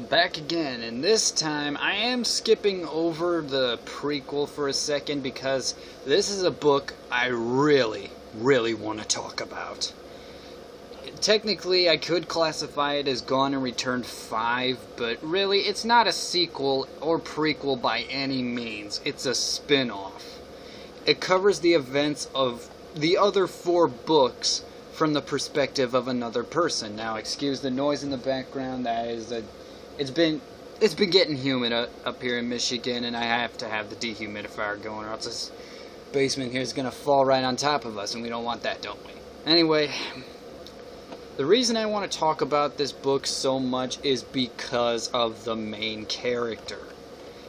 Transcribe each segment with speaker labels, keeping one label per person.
Speaker 1: Back again, and this time I am skipping over the prequel for a second because this is a book I really want to talk about. Technically, I could classify it as Gone and Returned 5, but really, it's not a sequel or prequel by any means. It's a spin-off. It covers the events of the other 4 books from the perspective of another person. Now, excuse the noise in the background. It's been getting humid up here in Michigan, and I have to have the dehumidifier going, or else this basement here is going to fall right on top of us, and we don't want that, don't we? Anyway, the reason I want to talk about this book so much is because of the main character.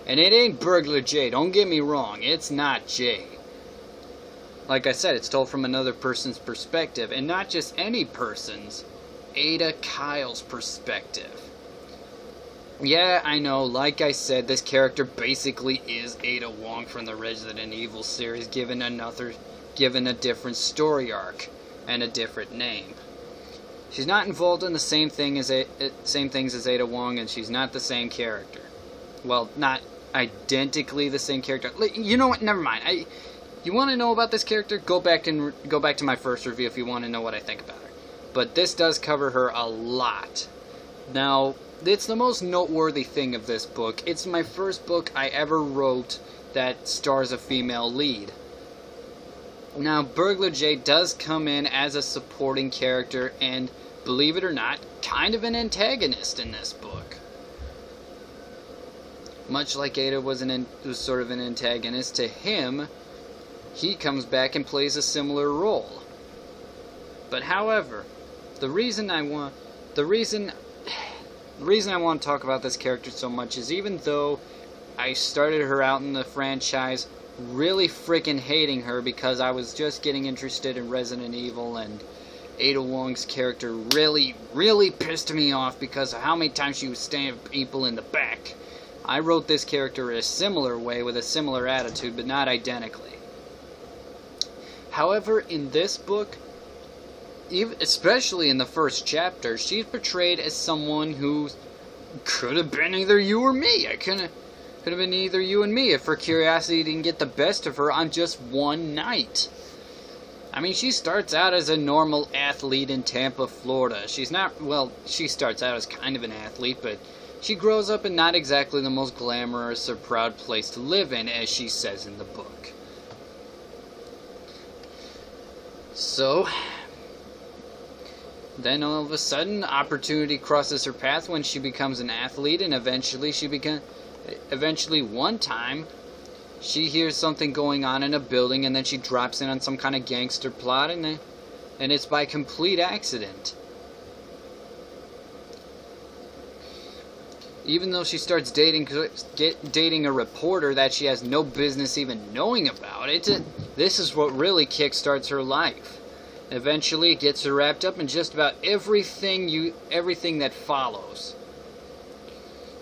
Speaker 1: And it ain't Burglar Jay, don't get me wrong, it's not Jay. Like I said, it's told from another person's perspective, and not just any person's, Ada Kyle's perspective. Yeah, I know, like I said, this character basically is Ada Wong from the Resident Evil series, given a different story arc, and a different name. She's not involved in the same things as Ada Wong, and she's not the same character. Well, not identically the same character. You know what? Never mind. You want to know about this character? Go back to my first review if you want to know what I think about her. But this does cover her a lot. Now, it's the most noteworthy thing of this book. It's my first book I ever wrote that stars a female lead. Now, Burglar Jay does come in as a supporting character and, believe it or not, kind of an antagonist in this book. Much like Ada was sort of an antagonist to him, he comes back and plays a similar role. But however, the reason I want to talk about this character so much is even though I started her out in the franchise really freaking hating her because I was just getting interested in Resident Evil, and Ada Wong's character really pissed me off because of how many times she was stabbing people in the back. I wrote this character in a similar way with a similar attitude, but not identically. However, in this book, especially in the first chapter, she's portrayed as someone who could have been either you or me. Could have been either you and me if her curiosity didn't get the best of her on just one night. I mean, she starts out as a normal athlete in Tampa, Florida. She starts out as kind of an athlete, but she grows up in not exactly the most glamorous or proud place to live in, as she says in the book. So, then all of a sudden, opportunity crosses her path when she becomes an athlete, and eventually one time, she hears something going on in a building, and then she drops in on some kind of gangster plot, and it's by complete accident. Even though she starts dating a reporter that she has no business even knowing about, this is what really kickstarts her life. Eventually, it gets her wrapped up in just about everything that follows.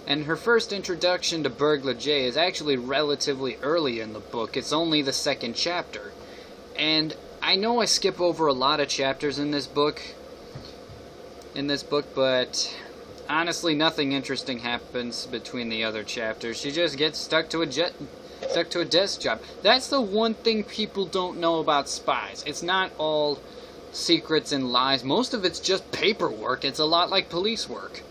Speaker 1: And her first introduction to Burglar Jay is actually relatively early in the book. It's only the 2nd chapter. And I know I skip over a lot of chapters in this book, but honestly, nothing interesting happens between the other chapters. She just gets stuck to a desk job. That's the one thing people don't know about spies. It's not all secrets and lies. Most of it's just paperwork. It's a lot like police work.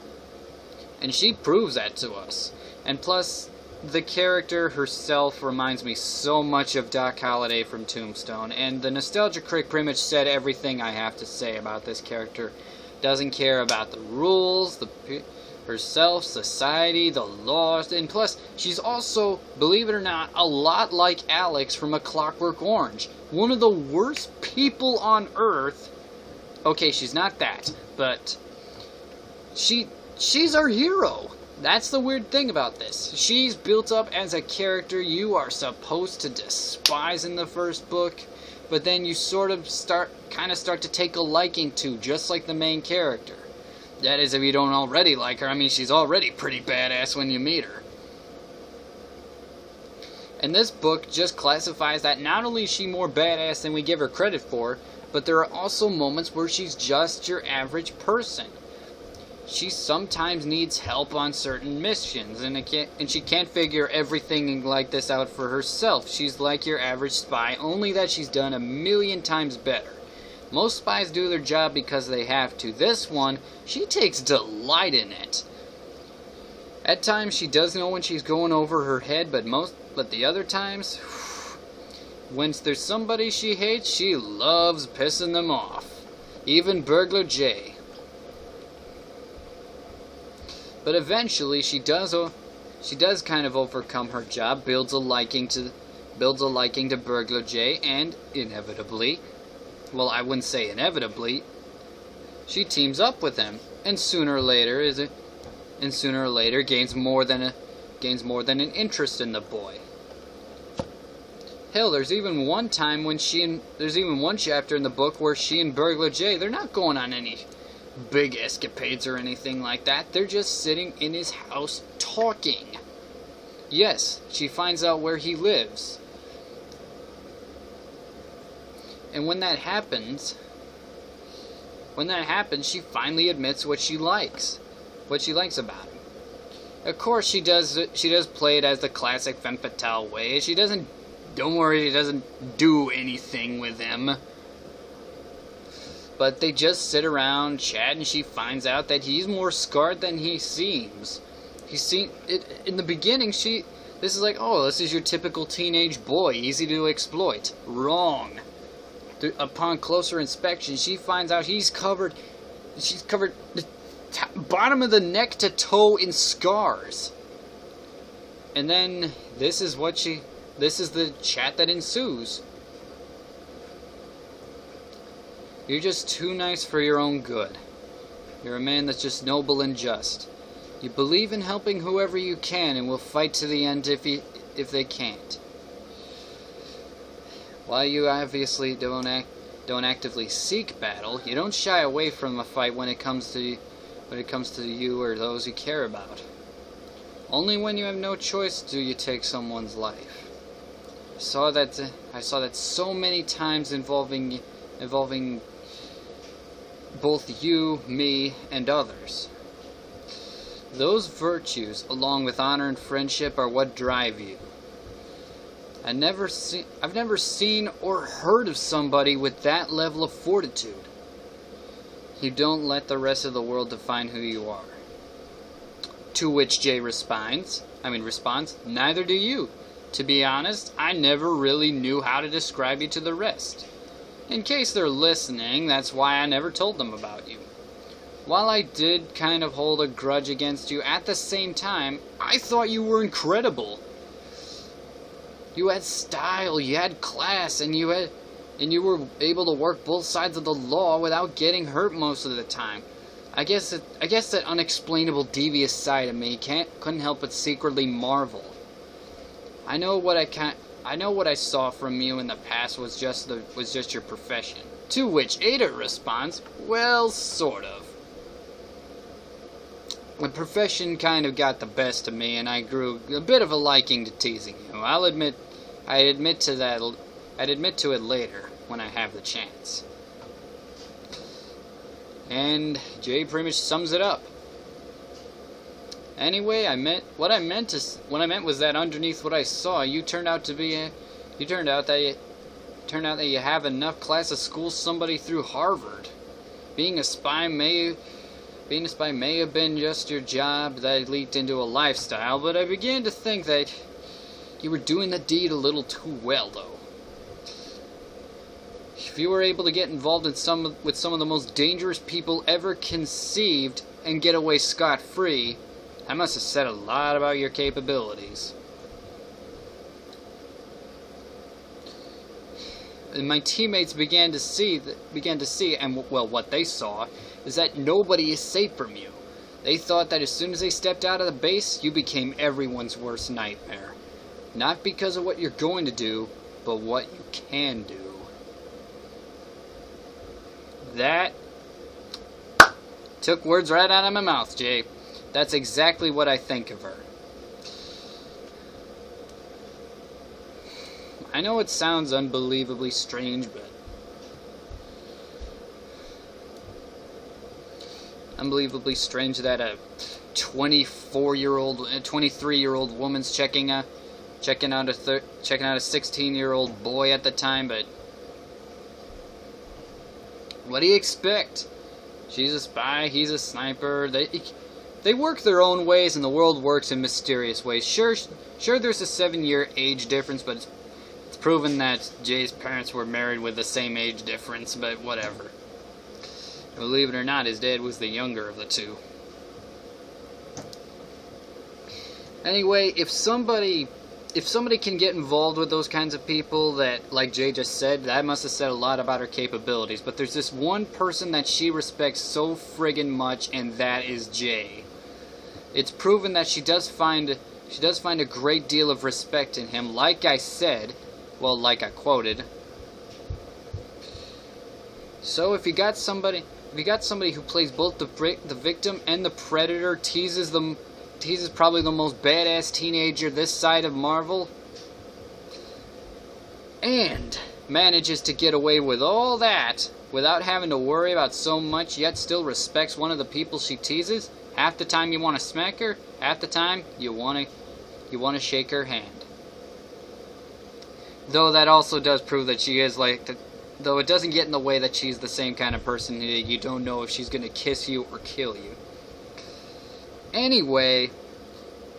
Speaker 1: And she proves that to us. And plus, the character herself reminds me so much of Doc Holliday from Tombstone. And the Nostalgia Critic pretty much said everything I have to say about this character. Doesn't care about the rules, herself, society, the laws. And plus, she's also, believe it or not, a lot like Alex from A Clockwork Orange. One of the worst people on Earth. Okay, she's not that, but she's our hero. That's the weird thing about this. She's built up as a character you are supposed to despise in the first book, but then you sort of start to take a liking to, just like the main character. That is, if you don't already like her. I mean, she's already pretty badass when you meet her. And this book just classifies that not only is she more badass than we give her credit for, but there are also moments where she's just your average person. she sometimes needs help on certain missions, and she can't figure everything like this out for herself. She's like your average spy, only that she's done a million times better. Most spies do their job because they have to. This one, she takes delight in it. At times, she does know when she's going over her head, but the other times, when there's somebody she hates, she loves pissing them off. Even Burglar Jay. But eventually, she does kind of overcome her job, builds a liking to Burglar Jay, and inevitably, well, I wouldn't say inevitably, she teams up with him, and sooner or later gains more than an interest in the boy. Hell, there's even one chapter in the book where she and Burglar Jay, they're not going on any big escapades or anything like that. They're just sitting in his house talking. Yes, she finds out where he lives. And when that happens, she finally admits what she likes about him. Of course, she does play it as the classic femme fatale way. Don't worry, she doesn't do anything with him. But they just sit around, chat, and she finds out that he's more scarred than he seems. In the beginning, this is like, oh, this is your typical teenage boy, easy to exploit. Wrong. Upon closer inspection, she finds out she's covered the bottom of the neck to toe in scars. And then this is the chat that ensues. You're just too nice for your own good. You're a man that's just noble and just. You believe in helping whoever you can and will fight to the end if they can't. While you obviously don't actively seek battle, you don't shy away from a fight when it comes to you or those you care about. Only when you have no choice do you take someone's life. I saw that so many times involving both you, me, and others. Those virtues, along with honor and friendship, are what drive you. I've never seen or heard of somebody with that level of fortitude. You don't let the rest of the world define who you are. To which Jay responds, neither do you. To be honest, I never really knew how to describe you to the rest. In case they're listening, that's why I never told them about you. While I did kind of hold a grudge against you, at the same time, I thought you were incredible. You had style, you had class, and you were able to work both sides of the law without getting hurt most of the time. I guess that unexplainable devious side of me couldn't help but secretly marvel. I know what I saw from you in the past was just your profession. To which Ada responds, well, sort of. The profession kind of got the best of me, and I grew a bit of a liking to teasing you. I'd admit to it later when I have the chance. And Jay pretty much sums it up. Anyway, what I meant was that underneath what I saw, you turned out that you have enough class to school somebody through Harvard. Being a spy may have been just your job that leaked into a lifestyle, but I began to think that you were doing the deed a little too well, though. If you were able to get involved with some of the most dangerous people ever conceived and get away scot-free, that must have said a lot about your capabilities. And my teammates began to see, and what they saw is that nobody is safe from you. They thought that as soon as they stepped out of the base, you became everyone's worst nightmare. Not because of what you're going to do, but what you can do. That took words right out of my mouth, Jay. That's exactly what I think of her. I know it sounds unbelievably strange, but unbelievably strange that a 23-year-old woman's checking out a 16-year-old boy at the time, but what do you expect? She's a spy, he's a sniper. They work their own ways, and the world works in mysterious ways. Sure, there's a 7-year age difference, but it's proven that Jay's parents were married with the same age difference, but whatever. Believe it or not, his dad was the younger of the two. Anyway, if somebody can get involved with those kinds of people, that, like Jay just said, that must have said a lot about her capabilities. But there's this one person that she respects so friggin' much, and that is Jay. It's proven that she does find a great deal of respect in him, like I said, well, like I quoted. So if you got somebody who plays both the victim and the predator, teases probably the most badass teenager this side of Marvel, and manages to get away with all that without having to worry about so much, yet still respects one of the people she teases, half the time you want to smack her, half the time you want to shake her hand. Though that also does prove that she is though it doesn't get in the way that she's the same kind of person that you don't know if she's going to kiss you or kill you. Anyway,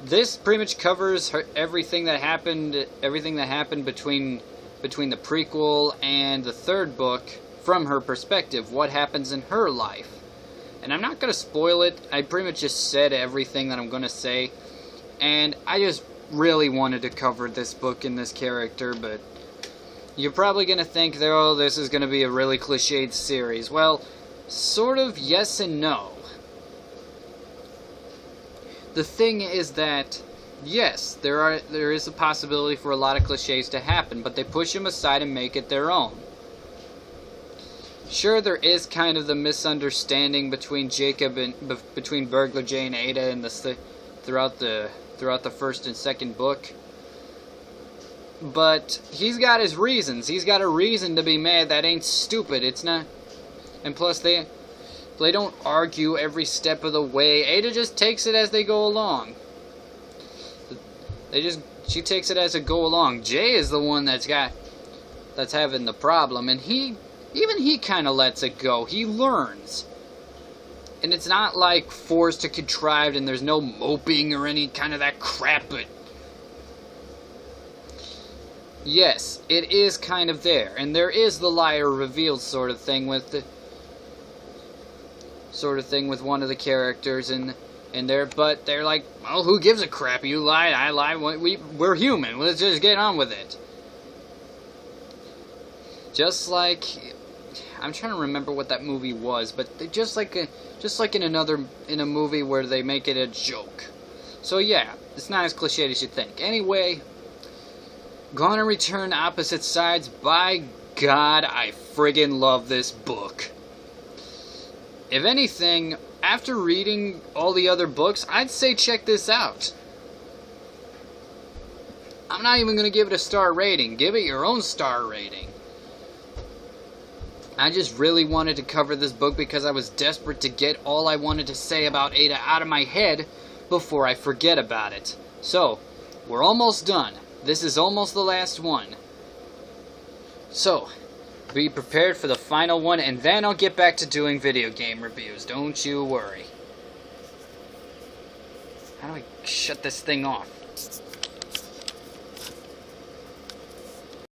Speaker 1: this pretty much covers everything that happened between the prequel and the third book from her perspective, what happens in her life. And I'm not going to spoil it. I pretty much just said everything that I'm going to say, and I just really wanted to cover this book and this character, but you're probably going to think, oh, this is going to be a really cliched series. Well, sort of yes and no. The thing is that, yes, there is a possibility for a lot of cliches to happen, but they push them aside and make it their own. Sure, there is kind of the misunderstanding between between Burglar Jay and Ada and throughout the first and second book. But he's got his reasons. He's got a reason to be mad. That ain't stupid. It's not. And plus, they don't argue every step of the way. Ada just takes it as they go along. She takes it as it go along. Jay is the one that's having the problem, and he kind of lets it go. He learns. And it's not like forced or contrived, and there's no moping or any kind of that crap, but yes, it is kind of there. And there is the liar revealed sort of thing with one of the characters in there, but they're like, well, who gives a crap? You lied, I lied, we're human, let's just get on with it. Just like, I'm trying to remember what that movie was, but just like in a movie where they make it a joke. So yeah, it's not as cliched as you think. Anyway, Gonna Return Opposite Sides. By God, I friggin' love this book. If anything, after reading all the other books, I'd say check this out. I'm not even gonna give it a star rating. Give it your own star rating. I just really wanted to cover this book because I was desperate to get all I wanted to say about Ada out of my head before I forget about it. So, we're almost done. This is almost the last one. So, be prepared for the final one, and then I'll get back to doing video game reviews. Don't you worry. How do I shut this thing off?